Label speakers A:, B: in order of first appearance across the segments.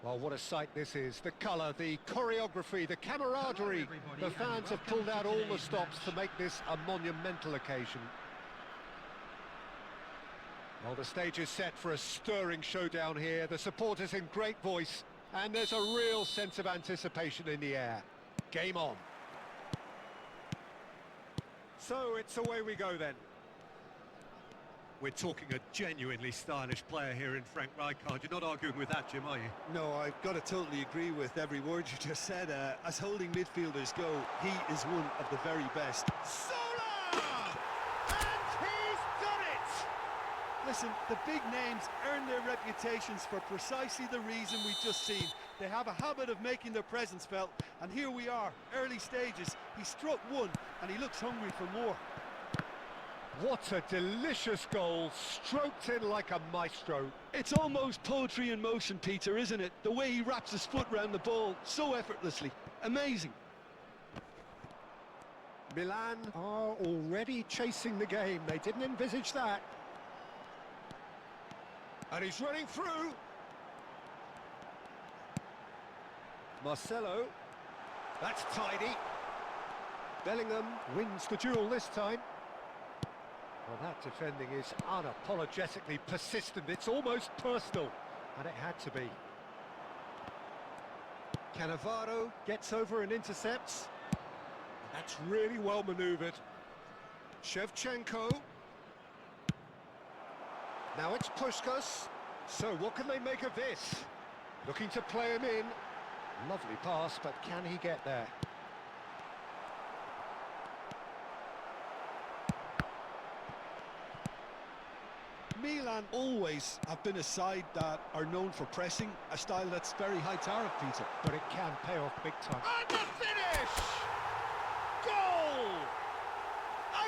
A: Oh, what a sight this is. The colour, the choreography, the camaraderie. The fans have pulled out all the stops to make this a monumental occasion. Well, the stage is set for a stirring showdown here. The supporters in great voice, and there's a real sense of anticipation in the air. Game on. So it's away we go then. We're talking a genuinely stylish player here in Frank Rijkaard. You're not arguing with that, Jim, are you?
B: No, I've got to totally agree with every word you just said. As holding midfielders go, he is one of the very best.
A: Sola! And he's done it!
B: Listen, the big names earn their reputations for precisely the reason we've just seen. They have a habit of making their presence felt, and here we are, early stages. He struck one, and he looks hungry for more.
A: What a delicious goal, stroked in like a maestro.
B: It's almost poetry in motion, Peter, isn't it? The way he wraps his foot round the ball so effortlessly. Amazing.
A: Milan are already chasing the game. They didn't envisage that. And he's running through. Marcelo. That's tidy. Bellingham wins the duel this time. Well, that defending is unapologetically persistent. It's almost personal, and it had to be. Cannavaro gets over and intercepts. That's really well manoeuvred. Shevchenko. Now it's Puskás. So what can they make of this? Looking to play him in. Lovely pass, but can he get there?
B: Milan always have been a side that are known for pressing, a style that's very high tariff, Peter.
A: But it can pay off big time. And the finish! Goal!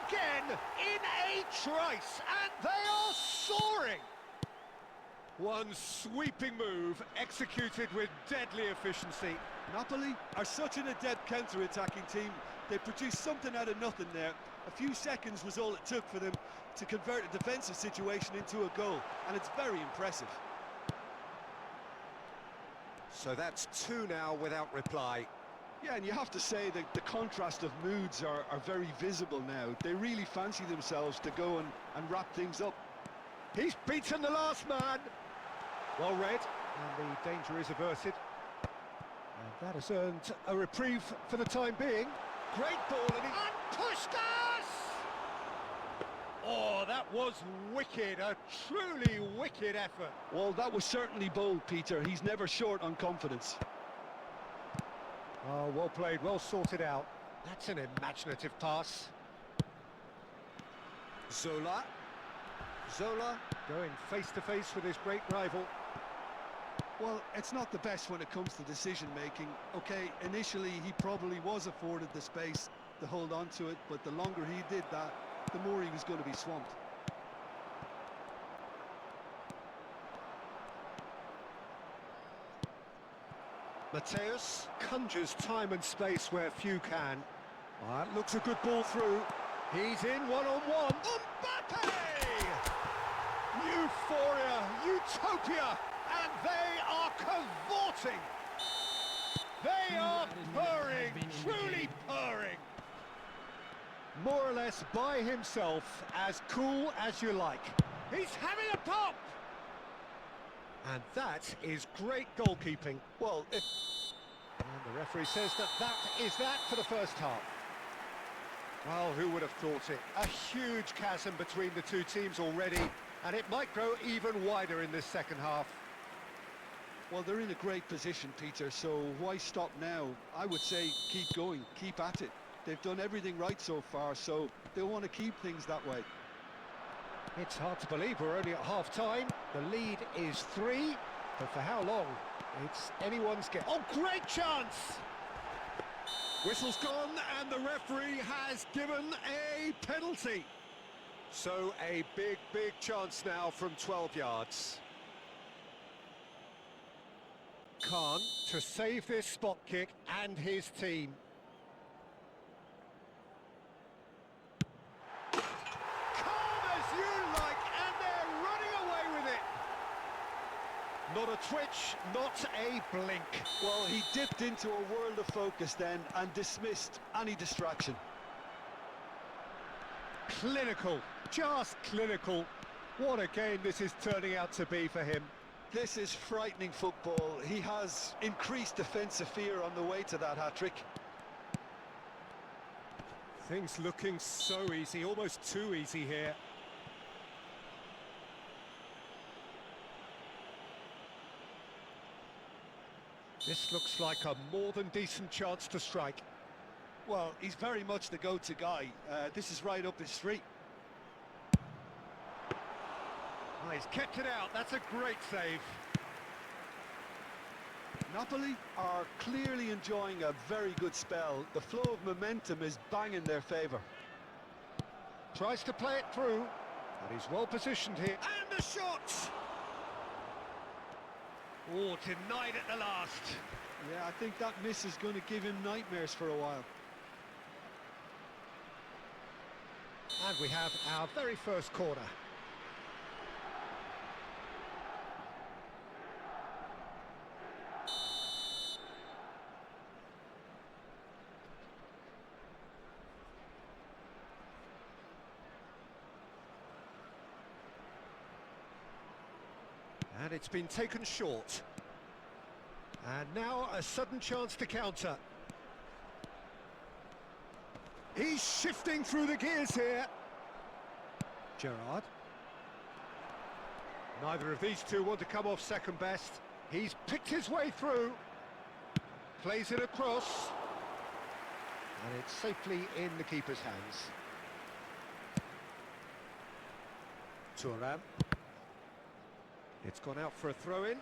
A: Again, in a trice, and they are soaring! One sweeping move, executed with deadly efficiency.
B: Napoli are such an adept counter-attacking team. They produced something out of nothing there. A few seconds was all it took for them to convert a defensive situation into a goal, and it's very impressive.
A: So that's two now without reply.
B: Yeah, and you have to say that the contrast of moods are very visible now. They really fancy themselves to go and wrap things up.
A: He's beaten the last man. Well read, and the danger is averted. And that has earned a reprieve for the time being. Great ball, and Puskás! Oh, that was wicked, a truly wicked effort.
B: Well, that was certainly bold, Peter. He's never short on confidence.
A: Oh, well played, well sorted out. That's an imaginative pass. Zola. Zola going face-to-face with his great rival.
B: Well, it's not the best when it comes to decision-making. Okay, initially he probably was afforded the space to hold on to it, but the longer he did that, the more he was going to be swamped.
A: Mateus conjures time and space where few can. Oh, that looks a good ball through. He's in one-on-one. Mbappe! Euphoria, utopia, and they are cavorting. They are purring, truly purring. More or less by himself, as cool as you like. He's having a pop! And that is great goalkeeping. Well, and the referee says that is that for the first half. Well, who would have thought it? A huge chasm between the two teams already, and it might grow even wider in this second half.
B: Well, they're in a great position, Peter, so why stop now? I would say keep going, keep at it. They've done everything right so far, so they'll want to keep things that way.
A: It's hard to believe we're only at half-time. The lead is 3, but for how long? It's anyone's guess. Oh, great chance! Whistle's gone, and the referee has given a penalty. So a big, big chance now from 12 yards. Khan to save this spot kick and his team. Calm as you like, and they're running away with it. Not a twitch, not a blink.
B: Well, he dipped into a world of focus then and dismissed any distraction.
A: Clinical, just clinical. What a game this is turning out to be for him.
B: This is frightening football. He has increased defensive fear on the way to that hat-trick.
A: Things looking so easy, almost too easy here. This looks like a more than decent chance to strike.
B: Well, he's very much the go-to guy. This is right up his street.
A: Oh, he's kept it out, that's a great save.
B: Napoli are clearly enjoying a very good spell. The flow of momentum is bang in their favour.
A: Tries to play it through, and he's well positioned here. And the shot! Oh, denied at the last.
B: Yeah, I think that miss is going to give him nightmares for a while.
A: And we have our very first corner. And it's been taken short. And now a sudden chance to counter. He's shifting through the gears here. Gerrard. Neither of these two want to come off second best. He's picked his way through. Plays it across. And it's safely in the keeper's hands. Thuram. It's gone out for a throw-in.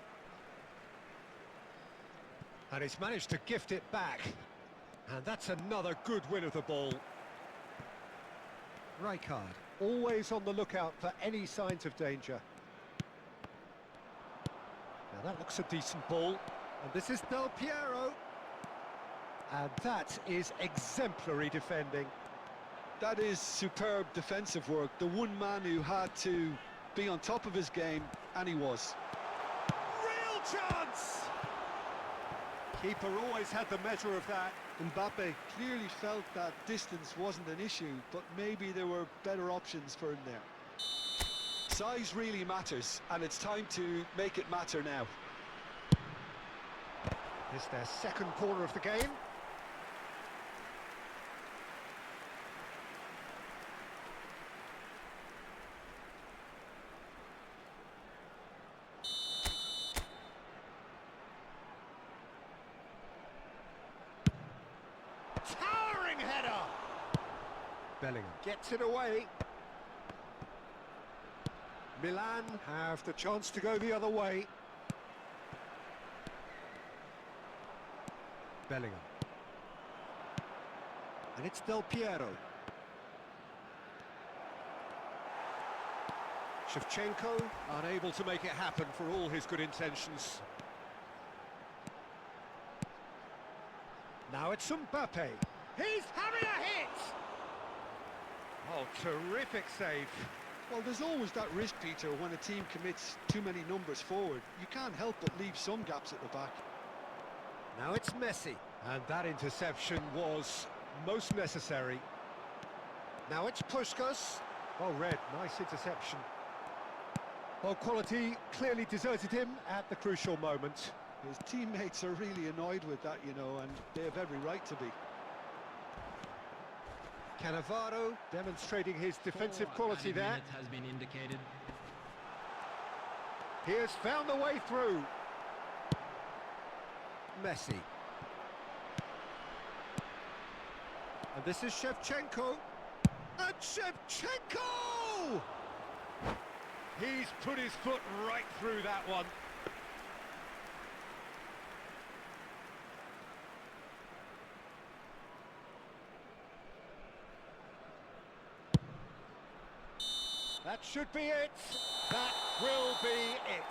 A: And he's managed to gift it back. And that's another good win of the ball. Rijkaard, always on the lookout for any signs of danger. Now that looks a decent ball. And this is Del Piero. And that is exemplary defending.
B: That is superb defensive work. The one man who had to be on top of his game, and he was.
A: Real chance! Keeper always had the measure of that.
B: Mbappe clearly felt that distance wasn't an issue, but maybe there were better options for him there. Size really matters, and it's time to make it matter now.
A: It's their second corner of the game. Towering header! Bellingham gets it away. Milan have the chance to go the other way. Bellingham. And it's Del Piero. Shevchenko unable to make it happen for all his good intentions. Now it's Mbappe. He's having a hit! Oh, terrific save.
B: Well, there's always that risk, Peter, when a team commits too many numbers forward. You can't help but leave some gaps at the back.
A: Now it's Messi. And that interception was most necessary. Now it's Puskas. Well read, nice interception. Well, quality clearly deserted him at the crucial moment.
B: His teammates are really annoyed with that, you know, and they have every right to be.
A: Cannavaro demonstrating his defensive quality there.
C: Has been indicated.
A: He has found the way through. Messi. And this is Shevchenko. And Shevchenko! He's put his foot right through that one. That should be it. That will be it.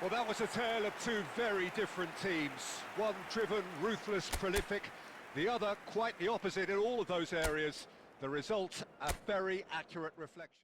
A: Well, that was a tale of two very different teams. One driven, ruthless, prolific. The other quite the opposite in all of those areas. The result, a very accurate reflection.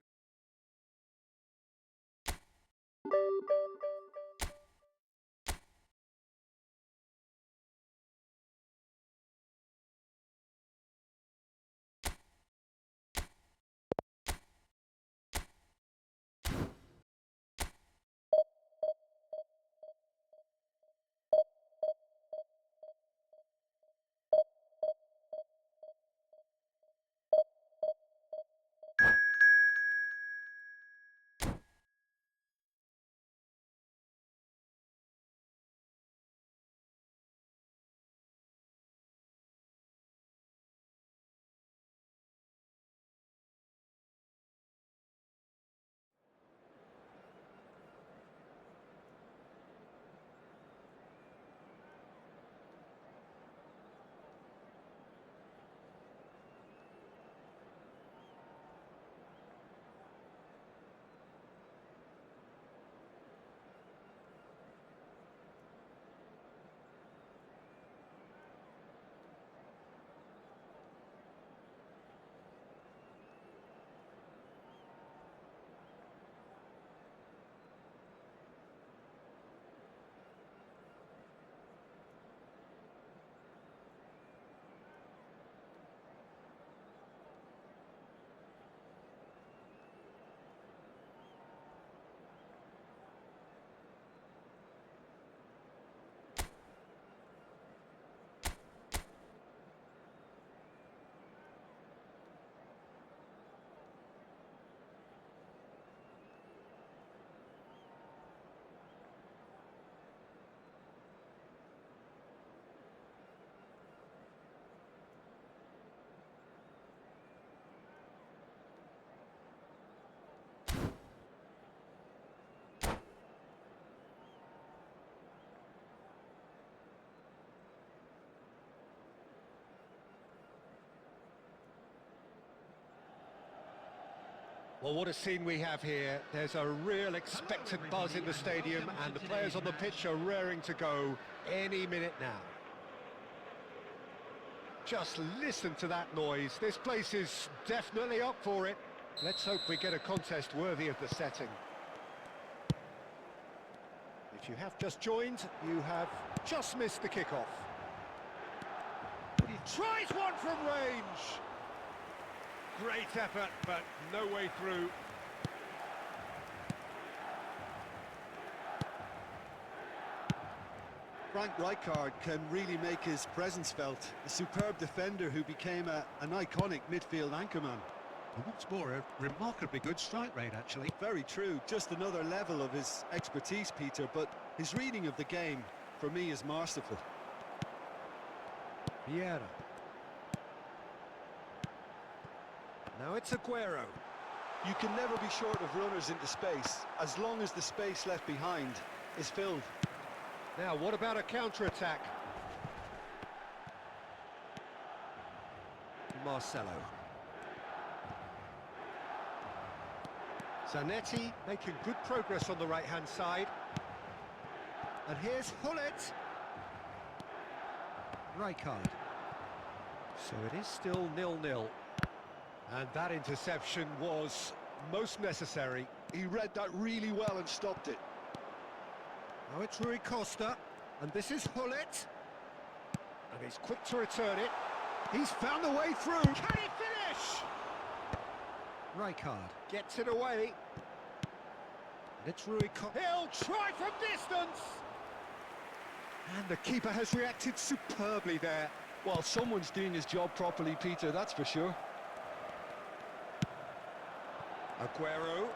A: Well, what a scene we have here. There's a real expectant buzz in the stadium, and the players on the pitch are raring to go any minute now. Just listen to that noise. This place is definitely up for it. Let's hope we get a contest worthy of the setting. If you have just joined, you have just missed the kickoff. He tries one from range. Great effort, but no way through.
B: Frank Rijkaard can really make his presence felt. A superb defender who became an iconic midfield anchorman.
C: And what's more, a remarkably good strike rate, actually.
B: Very true, just another level of his expertise, Peter, but his reading of the game, for me, is masterful.
A: Vieira. Now it's Aguero.
B: You can never be short of runners into space, as long as the space left behind is filled.
A: Now, what about a counter-attack? Marcelo. Zanetti making good progress on the right-hand side. And here's Hullet. Rijkaard. So it is still 0-0. And that interception was most necessary.
B: He read that really well and stopped it.
A: Now it's Rui Costa, and this is Hullet. And he's quick to return it. He's found a way through. Can he finish? Rijkaard gets it away. And it's Rui Costa. He'll try from distance. And the keeper has reacted superbly there.
B: Well, someone's doing his job properly, Peter, that's for sure.
A: Aguero.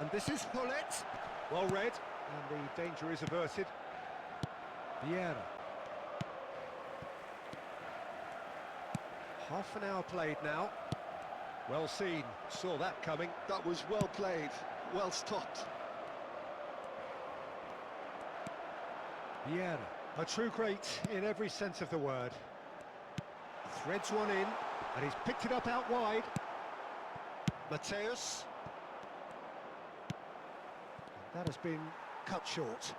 A: And this is Hullet. Well read, and the danger is averted. Vieira. Half an hour played now. Well seen, saw that coming.
B: That was well played, well stopped.
A: Vieira. A true great in every sense of the word. Threads one in, and he's picked it up out wide. Mateus. That has been cut short.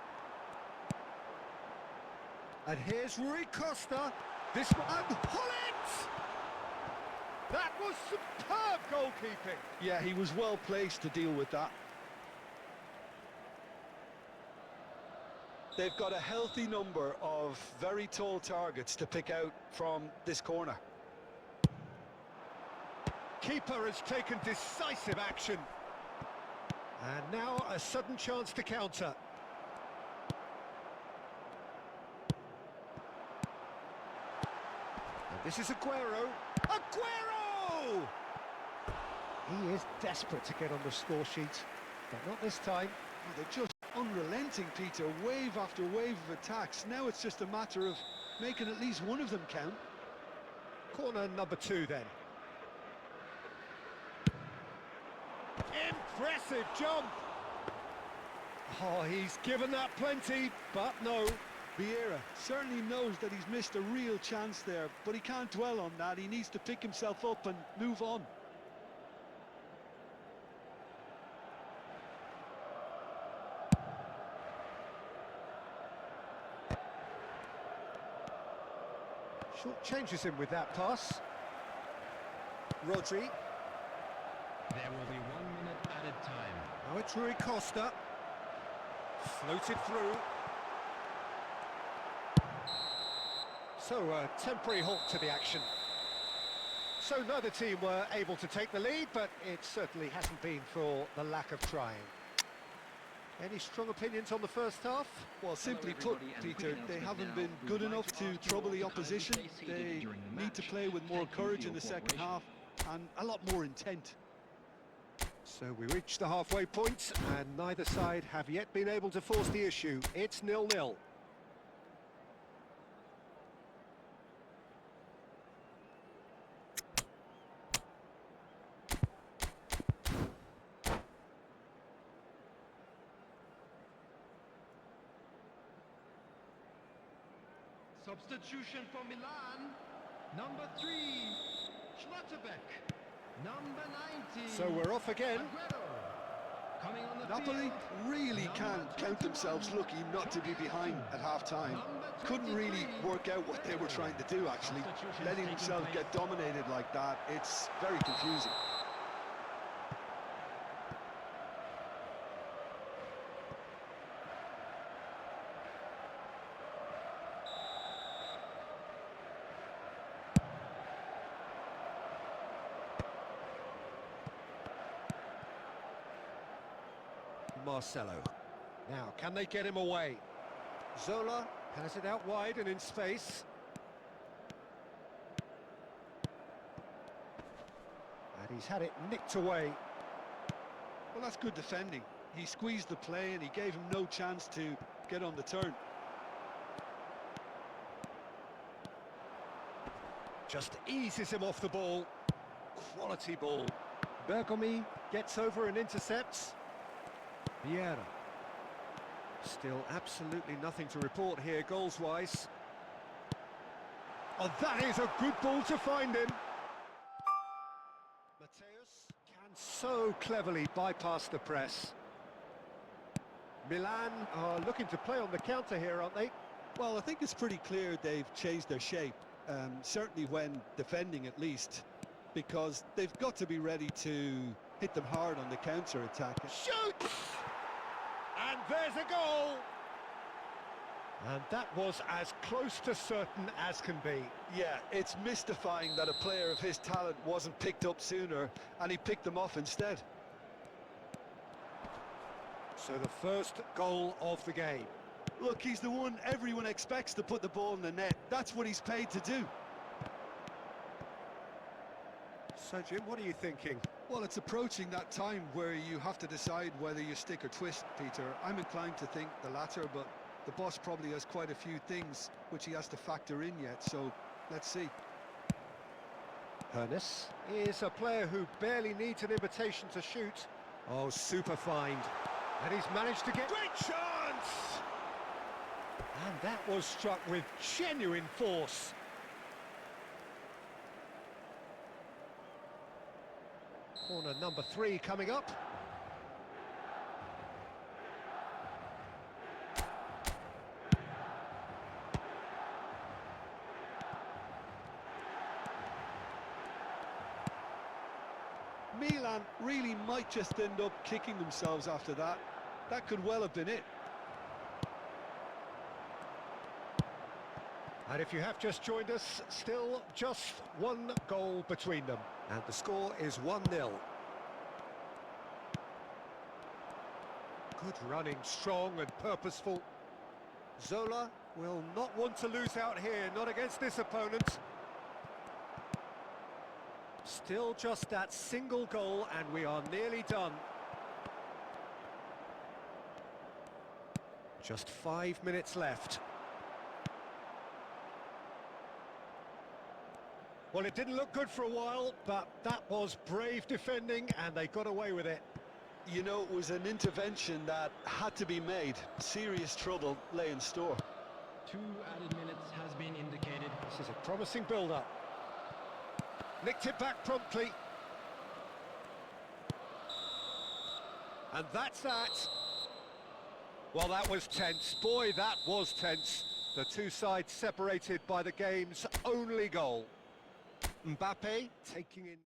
A: And here's Rui Costa. This one, and Hullet! That was superb goalkeeping.
B: Yeah, he was well placed to deal with that. They've got a healthy number of very tall targets to pick out from this corner.
A: Keeper has taken decisive action. And now a sudden chance to counter. And this is Aguero. Aguero! He is desperate to get on the score sheet, but not this time.
B: Oh, they're just unrelenting, Peter. Wave after wave of attacks. Now it's just a matter of making at least one of them count.
A: Corner number 2 then. Impressive jump! Oh, he's given that plenty, but no.
B: Vieira certainly knows that he's missed a real chance there, but he can't dwell on that. He needs to pick himself up and move on.
A: Short changes him with that pass. Rodri.
D: There will be 1 minute added time.
A: Now it's Rui Costa. Floated through. So a temporary halt to the action. So neither team were able to take the lead, but it certainly hasn't been for the lack of trying. Any strong opinions on the first half?
B: Well, simply put, Peter, they haven't been good enough to trouble the opposition. They need to play with more courage in the second half and a lot more intent.
A: So we reach the halfway point, and neither side have yet been able to force the issue. It's 0-0.
D: Substitution for Milan. Number 3, Schlotterbeck. Number 19.
A: So we're off again.
D: Aguero. Coming on the
B: Napoli
D: field.
B: really
D: Number
B: can't count
D: 21,
B: themselves lucky not to be behind at half-time.
D: Number
B: Couldn't really
D: 23,
B: work out what they were trying to do, actually.
D: Substitutions
B: Letting
D: taking
B: themselves
D: place.
B: get dominated like that, it's very confusing.
A: Marcelo. Now, can they get him away? Zola has it out wide and in space. And he's had it nicked away.
B: Well, that's good defending. He squeezed the play and he gave him no chance to get on the turn.
A: Just eases him off the ball. Quality ball. Bergomi gets over and intercepts. Vieira. Still absolutely nothing to report here, goals-wise. Oh, that is a good ball to find him. Mateus can so cleverly bypass the press. Milan are looking to play on the counter here, aren't they?
B: Well, I think it's pretty clear they've changed their shape, certainly when defending at least, because they've got to be ready to hit them hard on the counter-attack.
A: Shoots! And there's a goal! And that was as close to certain as can be.
B: Yeah, it's mystifying that a player of his talent wasn't picked up sooner, and he picked them off instead.
A: So the first goal of the game.
B: Look, he's the one everyone expects to put the ball in the net. That's what he's paid to do.
A: So, Jim, what are you thinking?
B: Well, it's approaching that time where you have to decide whether you stick or twist, Peter. I'm inclined to think the latter, but the boss probably has quite a few things which he has to factor in yet, so let's see.
A: Hernes is a player who barely needs an invitation to shoot. Oh, super find. And he's managed to get... Great chance! And that was struck with genuine force. Corner number 3 coming up.
B: Milan really might just end up kicking themselves after that. That could well have been it.
A: And if you have just joined us, still just one goal between them. And the score is 1-0. Good running, strong and purposeful. Zola will not want to lose out here, not against this opponent. Still just that single goal and we are nearly done. Just 5 minutes left. Well, it didn't look good for a while, but that was brave defending and they got away with it.
B: You know, it was an intervention that had to be made. Serious trouble lay in store.
D: 2 added minutes has been indicated.
A: This is a promising build-up. Nicked it back promptly. And that's that. Well, that was tense. Boy, that was tense. The two sides separated by the game's only goal. Mbappe taking in...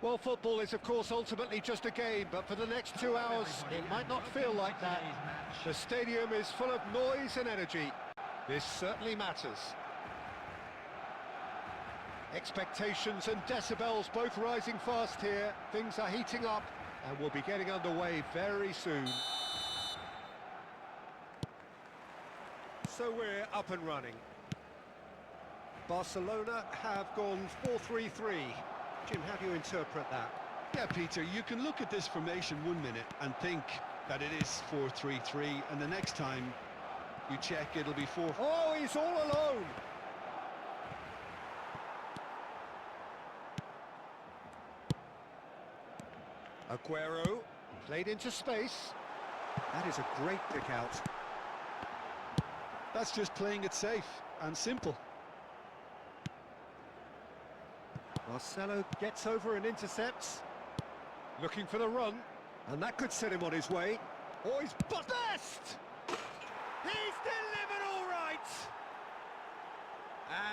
A: Well, football is, of course, ultimately just a game, but for the next 2 hours, it might not feel like that. The stadium is full of noise and energy. This certainly matters. Expectations and decibels both rising fast here. Things are heating up, and we'll be getting underway very soon. So we're up and running. Barcelona have gone 4-3-3. Jim, how do you interpret that?
B: Yeah, Peter, you can look at this formation 1 minute and think that it is 4-3-3, and the next time you check, it'll be 4.
A: Oh, he's all alone! Aguero, played into space. That is a great pick out.
B: That's just playing it safe and simple.
A: Marcelo gets over and intercepts. Looking for the run, and that could set him on his way. Oh, he's best! He's delivered all right!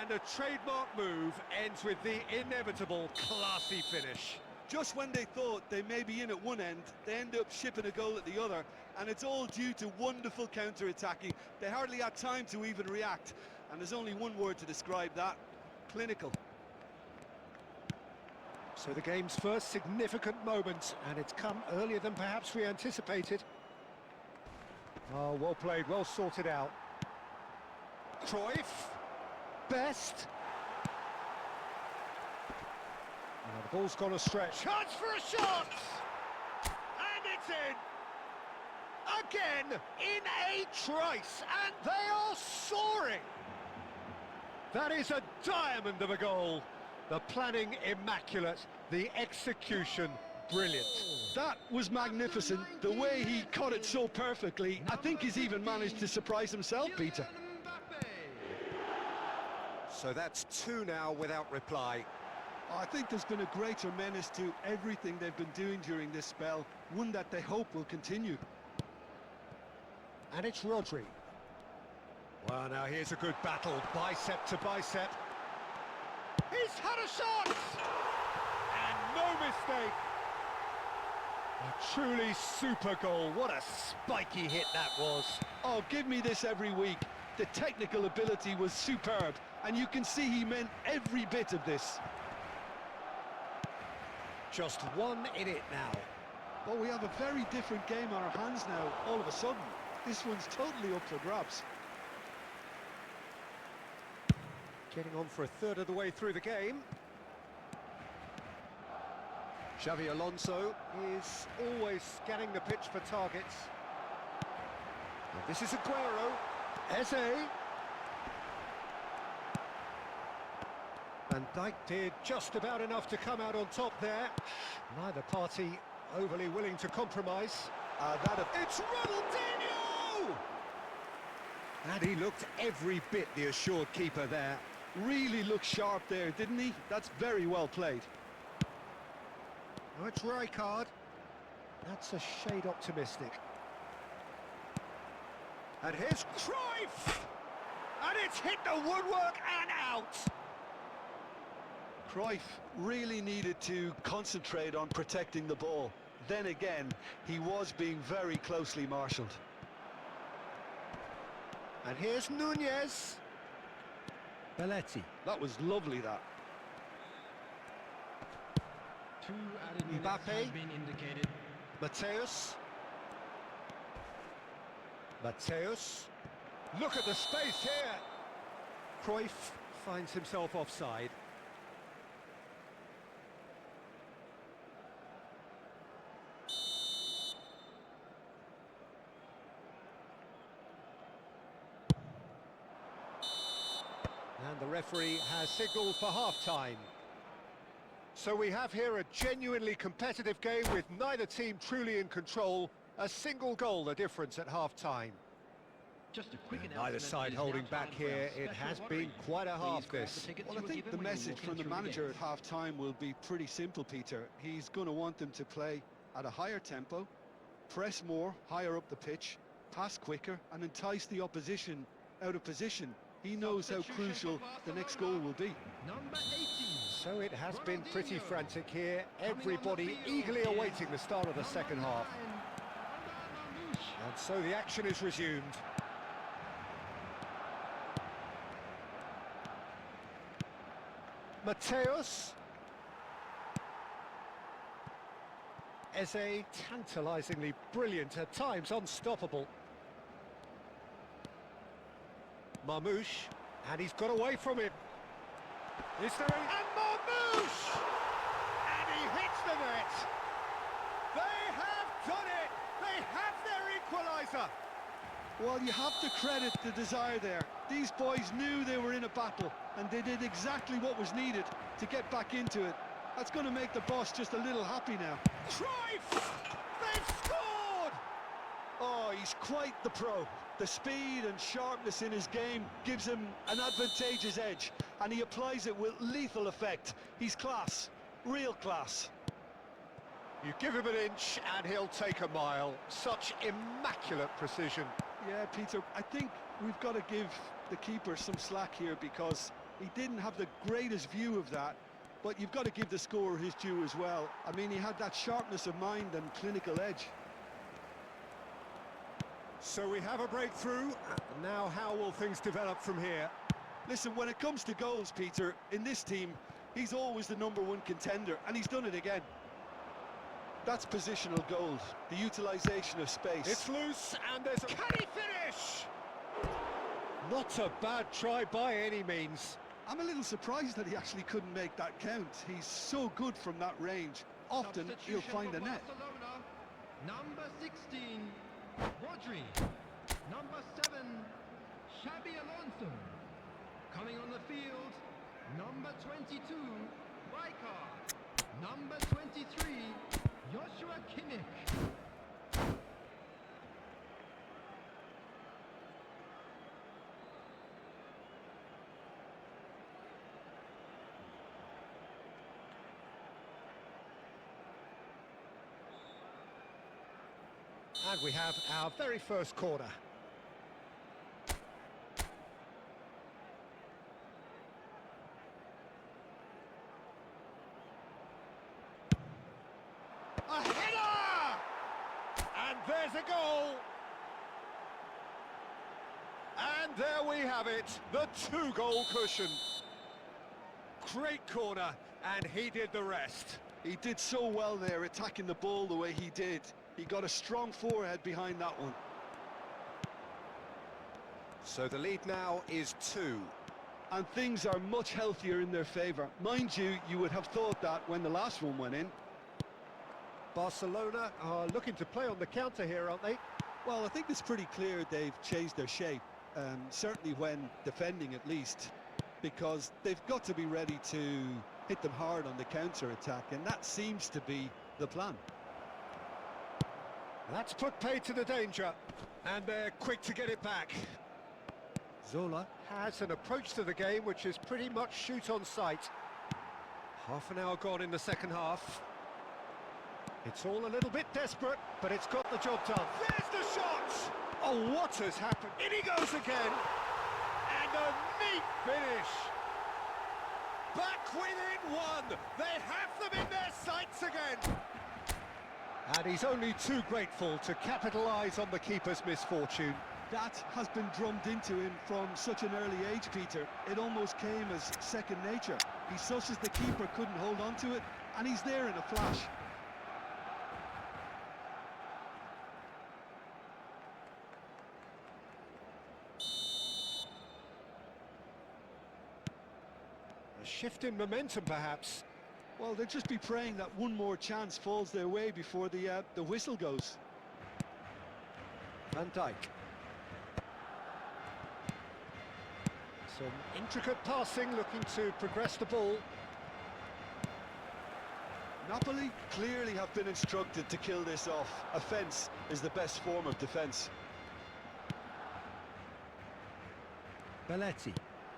A: And a trademark move ends with the inevitable classy finish.
B: Just when they thought they may be in at one end, they end up shipping a goal at the other, and it's all due to wonderful counter-attacking. They hardly had time to even react, and there's only one word to describe that: clinical.
A: So the game's first significant moment, and it's come earlier than perhaps we anticipated. Oh, well played, well sorted out. Cruyff, Best. Now the ball's gone a stretch. Chance for a shot! And it's in! Again, in a trice, and they are soaring! That is a diamond of a goal. The planning immaculate, the execution brilliant.
B: That was magnificent. The way he caught it so perfectly, I think he's even managed to surprise himself, Peter.
A: So that's 2 now without reply.
B: I think there's been a greater menace to everything they've been doing during this spell, one that they hope will continue.
A: And it's Rodri. Well, now here's a good battle, bicep to bicep. He's had a shot! And no mistake! A truly super goal. What a spiky hit that was.
B: Oh, give me this every week. The technical ability was superb, and you can see he meant every bit of this.
A: Just 1 in it now.
B: But we have a very different game on our hands now, all of a sudden. This one's totally up for grabs.
A: Getting on for a third of the way through the game. Xavi Alonso is always scanning the pitch for targets. And this is Aguero. Eze. Van Dijk did just about enough to come out on top there. Neither party overly willing to compromise. It's Ronaldinho! And he looked every bit the assured keeper there.
B: Really looked sharp there, didn't he? That's very well played.
A: Oh, it's Rijkaard. That's a shade optimistic. And here's Cruyff! And it's hit the woodwork and out!
B: Cruyff really needed to concentrate on protecting the ball. Then again, he was being very closely marshalled.
A: And here's Nunez. Belletti.
B: That was lovely, that.
D: 2 added minutes
A: Mbappe.
D: have been indicated.
A: Mateus. Mateus. Look at the space here. Cruyff finds himself offside. And the referee has signalled for half-time. So we have here a genuinely competitive game with neither team truly in control. A single goal the difference at half-time.
D: Just a quick
A: Neither side holding back here. It has been quite a half this.
B: Well, I think the message from the manager at half-time will be pretty simple, Peter. He's going to want them to play at a higher tempo, press more, higher up the pitch, pass quicker, and entice the opposition out of position. He knows how crucial the next goal will be.
D: Number 18.
A: So it has been pretty frantic here. Everybody eagerly awaiting the start of the second half. And so the action is resumed. Mateus. Eze, tantalisingly brilliant, at times unstoppable. Marmouche, and he's got away from him. Is there any... And Marmouche! And he hits the net! They have done it! They have their equaliser!
B: Well, you have to credit the desire there. These boys knew they were in a battle, and they did exactly what was needed to get back into it. That's going to make the boss just a little happy now.
A: Cruyff! They've scored!
B: Oh, he's quite the pro. The speed and sharpness in his game gives him an advantageous edge, and he applies it with lethal effect. He's class, real class.
A: You give him an inch and he'll take a mile. Such immaculate precision.
B: Yeah, Peter, I think we've got to give the keeper some slack here because he didn't have the greatest view of that, but you've got to give the scorer his due as well. I mean, he had that sharpness of mind and clinical edge.
A: So we have a breakthrough. Now how will things develop from here?
B: Listen, when it comes to goals, Peter, in this team, he's always the #1 contender, and he's done it again. That's positional goals, the utilisation of space.
A: It's loose, and there's a... Can he finish? Not a bad try by any means.
B: I'm a little surprised that he actually couldn't make that count. He's so good from that range. Often he'll find the net.
D: Barcelona, number 16, Rodri. Number 7, Xabi Alonso. Coming on the field, number 22, Rijkaard. Number 23, Joshua Kimmich.
A: And we have our very first corner. A header! And there's a goal! And there we have it, the 2-goal cushion. Great corner, and he did the rest.
B: He did so well there, attacking the ball the way he did. He got a strong forehead behind that one.
A: So the lead now is 2.
B: And things are much healthier in their favour. Mind you, you would have thought that when the last one went in.
A: Barcelona are looking to play on the counter here, aren't they?
B: Well, I think it's pretty clear they've changed their shape, certainly when defending at least, because they've got to be ready to hit them hard on the counter-attack, and that seems to be the plan.
A: That's put paid to the danger, and they're quick to get it back. Zola has an approach to the game which is pretty much shoot on sight. Half an hour gone in the second half. It's all a little bit desperate, but it's got the job done. There's the shot! Oh, what has happened? In he goes again! And a neat finish! Back within 1! They have them in their sights again! And he's only too grateful to capitalise on the keeper's misfortune.
B: That has been drummed into him from such an early age, Peter. It almost came as second nature. He susses the keeper couldn't hold on to it, and he's there in a flash.
A: A shift in momentum, perhaps.
B: Well, they'll just be praying that one more chance falls their way before the whistle goes.
A: Van Dijk. Some intricate passing, looking to progress the ball.
B: Napoli clearly have been instructed to kill this off. Offence is the best form of defence.
A: Belletti.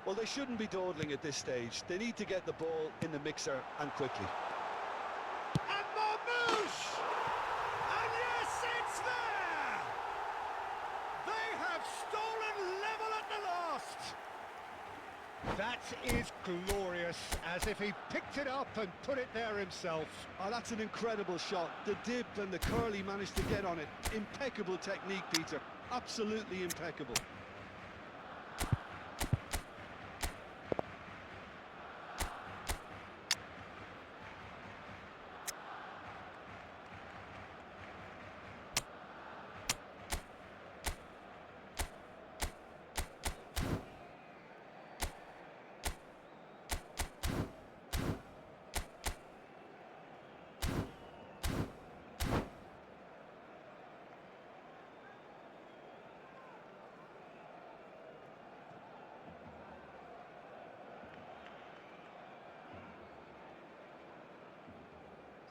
B: Well, they shouldn't be dawdling at this stage. They need to get the ball in the mixer, and quickly.
A: And Marmouche! And yes, it's there! They have stolen level at the last! That is glorious, as if he picked it up and put it there himself.
B: Oh, that's an incredible shot. The dip and the curl he managed to get on it. Impeccable technique, Peter. Absolutely impeccable.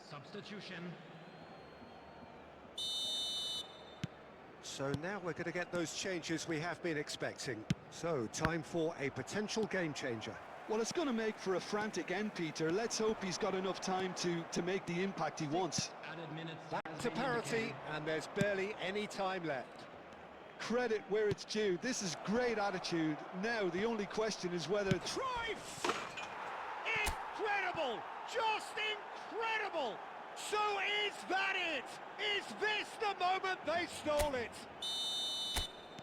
D: Substitution.
A: So now we're going to get those changes we have been expecting. So, time for a potential game changer.
B: Well, it's going to make for a frantic end, Peter. Let's hope he's got enough time to make the impact he wants.
D: Added minutes.
A: Back to parity, and there's barely any time left.
B: Credit where it's due. This is great attitude. Now, the only question is whether...
A: Cruyff! Incredible! Just incredible! So is that it? Is this the moment they stole it?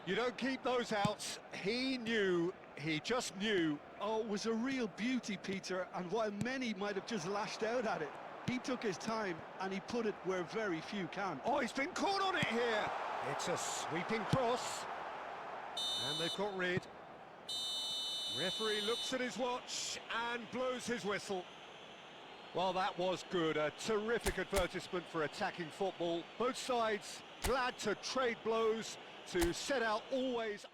A: You don't keep those outs. He knew, he just knew.
B: Oh, it was a real beauty, Peter, and while many might have just lashed out at it, he took his time and he put it where very few can.
A: Oh, he's been caught on it here. It's a sweeping cross. And they've got rid. Referee looks at his watch and blows his whistle. Well, that was good. A terrific advertisement for attacking football. Both sides glad to trade blows, to set out always...